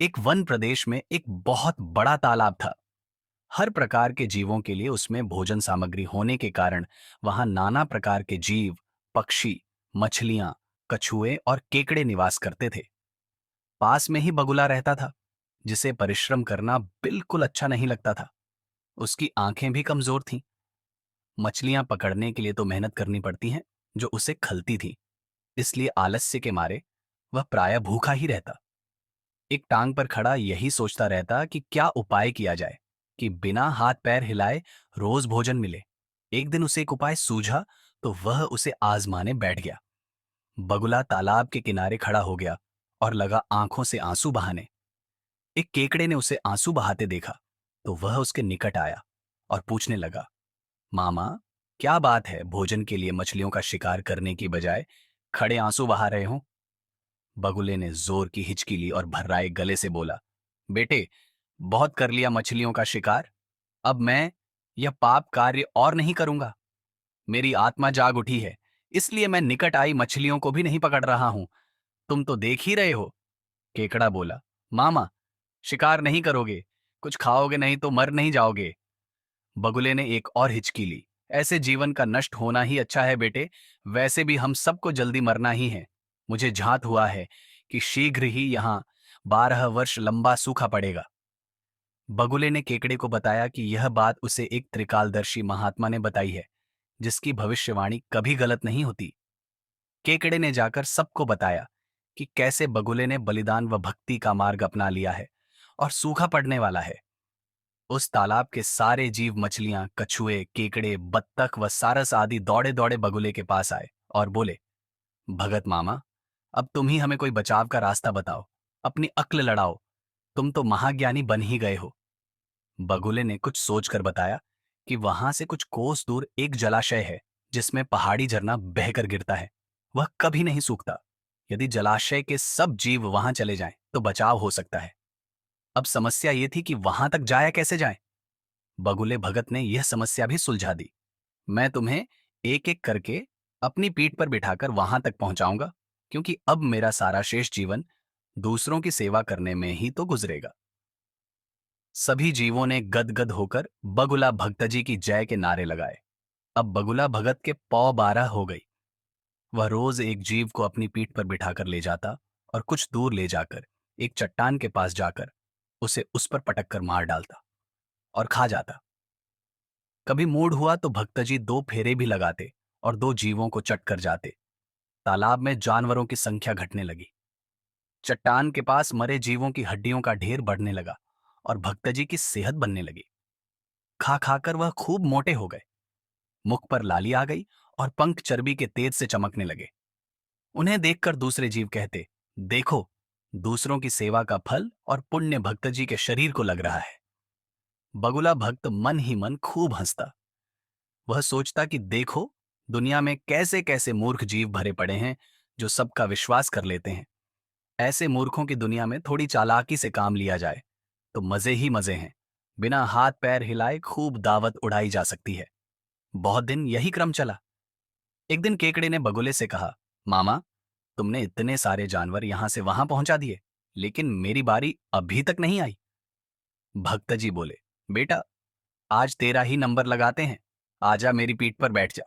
एक वन प्रदेश में एक बहुत बड़ा तालाब था। हर प्रकार के जीवों के लिए उसमें भोजन सामग्री होने के कारण वहां नाना प्रकार के जीव, पक्षी, मछलियां, कछुए और केकड़े निवास करते थे। पास में ही बगुला रहता था, जिसे परिश्रम करना बिल्कुल अच्छा नहीं लगता था। उसकी आंखें भी कमजोर थीं। मछलियां पकड़ने के लिए तो मेहनत करनी पड़ती है, जो उसे खलती थी। इसलिए आलस्य के मारे वह प्रायः भूखा ही रहता। एक टांग पर खड़ा यही सोचता रहता कि क्या उपाय किया जाए कि बिना हाथ पैर हिलाए रोज भोजन मिले। एक दिन उसे एक उपाय सूझा, तो वह उसे आजमाने बैठ गया। बगुला तालाब के किनारे खड़ा हो गया और लगा आंखों से आंसू बहाने। एक केकड़े ने उसे आंसू बहाते देखा, तो वह उसके निकट आया और पूछने लगा, मामा, क्या बात है, भोजन के लिए मछलियों का शिकार करने की बजाय खड़े आंसू बहा रहे हो? बगुले ने जोर की हिचकी ली और भर्राए गले से बोला, बेटे, बहुत कर लिया मछलियों का शिकार। अब मैं यह पाप कार्य और नहीं करूंगा। मेरी आत्मा जाग उठी है, इसलिए मैं निकट आई मछलियों को भी नहीं पकड़ रहा हूं। तुम तो देख ही रहे हो। केकड़ा बोला, मामा, शिकार नहीं करोगे, कुछ खाओगे नहीं तो मर नहीं जाओगे। बगुले ने एक और हिचकी ली। ऐसे जीवन का नष्ट होना ही अच्छा है बेटे, वैसे भी हम सबको जल्दी मरना ही है। मुझे झात हुआ है कि शीघ्र ही यहाँ 12 वर्ष लंबा सूखा पड़ेगा। बगुले ने केकड़े को बताया कि यह बात उसे एक त्रिकालदर्शी महात्मा ने बताई है, जिसकी भविष्यवाणी कभी गलत नहीं होती। केकड़े ने जाकर सबको बताया कि कैसे बगुले ने बलिदान व भक्ति का मार्ग अपना लिया है और सूखा पड़ने वाला है। उस तालाब के सारे जीव, मछलियां, कछुए, केकड़े, बत्तख व सारस आदि दौड़े दौड़े बगुले के पास आए और बोले, भगत मामा, अब तुम ही हमें कोई बचाव का रास्ता बताओ, अपनी अक्ल लड़ाओ, तुम तो महाज्ञानी बन ही गए हो। बगुले ने कुछ सोचकर बताया कि वहां से कुछ कोस दूर एक जलाशय है, जिसमें पहाड़ी झरना बहकर गिरता है। वह कभी नहीं सूखता। यदि जलाशय के सब जीव वहां चले जाएं, तो बचाव हो सकता है। अब समस्या ये थी कि वहां तक जाया कैसे जाए। बगुले भगत ने यह समस्या भी सुलझा दी। मैं तुम्हें एक एक करके अपनी पीठ पर बिठाकर वहां तक पहुंचाऊंगा, क्योंकि अब मेरा सारा शेष जीवन दूसरों की सेवा करने में ही तो गुजरेगा। सभी जीवों ने गदगद होकर बगुला भक्तजी की जय के नारे लगाए। अब बगुला भगत के पौ 12 हो गई। वह रोज एक जीव को अपनी पीठ पर बिठाकर ले जाता और कुछ दूर ले जाकर एक चट्टान के पास जाकर उसे उस पर पटक कर मार डालता और खा जाता। कभी मूड हुआ तो भक्तजी 2 फेरे भी लगाते और 2 जीवों को चट कर जाते। तालाब में जानवरों की संख्या घटने लगी। चट्टान के पास मरे जीवों की हड्डियों का ढेर बढ़ने लगा और भक्तजी की सेहत बनने लगी। खा खाकर वह खूब मोटे हो गए। मुख पर लाली आ गई और पंख चर्बी के तेज से चमकने लगे। उन्हें देखकर दूसरे जीव कहते, देखो, दूसरों की सेवा का फल और पुण्य भक्तजी के शरीर को लग रहा है। बगुला भक्त मन ही मन खूब हंसता। वह सोचता कि देखो, दुनिया में कैसे कैसे मूर्ख जीव भरे पड़े हैं, जो सबका विश्वास कर लेते हैं। ऐसे मूर्खों की दुनिया में थोड़ी चालाकी से काम लिया जाए तो मजे ही मजे हैं। बिना हाथ पैर हिलाए खूब दावत उड़ाई जा सकती है। बहुत दिन यही क्रम चला। एक दिन केकड़े ने बगुले से कहा, मामा, तुमने इतने सारे जानवर यहां से वहां पहुंचा दिए, लेकिन मेरी बारी अभी तक नहीं आई। भक्त जी बोले, बेटा, आज तेरा ही नंबर लगाते हैं। आजा, मेरी पीठ पर बैठ जा।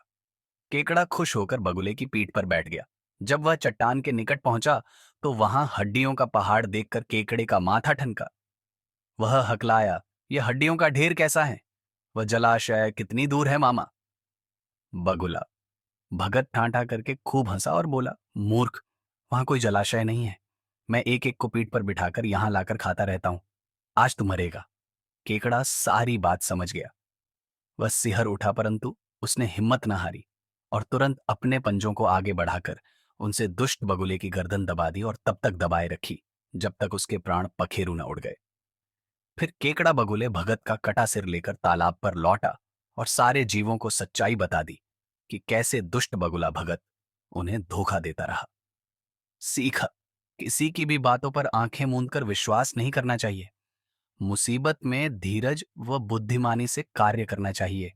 केकड़ा खुश होकर बगुले की पीठ पर बैठ गया। जब वह चट्टान के निकट पहुंचा, तो वहां हड्डियों का पहाड़ देखकर केकड़े का माथा ठनका। वह हकलाया, यह हड्डियों का ढेर कैसा है? वह जलाशय कितनी दूर है मामा? बगुला भगत ठांठा करके खूब हंसा और बोला, मूर्ख, वहां कोई जलाशय नहीं है। मैं एक एक को पीठ पर बिठाकर यहां लाकर खाता रहता हूं। आज तू मरेगा। केकड़ा सारी बात समझ गया। वह सिहर उठा, परंतु उसने हिम्मत न हारी और तुरंत अपने पंजों को आगे बढ़ाकर उनसे दुष्ट बगुले की गर्दन दबा दी और तब तक दबाए रखी जब तक उसके प्राण पखेरु न उड़ गए। फिर केकड़ा बगुले भगत का कटा सिर लेकर तालाब पर लौटा और सारे जीवों को सच्चाई बता दी कि कैसे दुष्ट बगुला भगत उन्हें धोखा देता रहा। सीखा, किसी की भी बातों पर आंखें मूंद कर विश्वास नहीं करना चाहिए। मुसीबत में धीरज व बुद्धिमानी से कार्य करना चाहिए।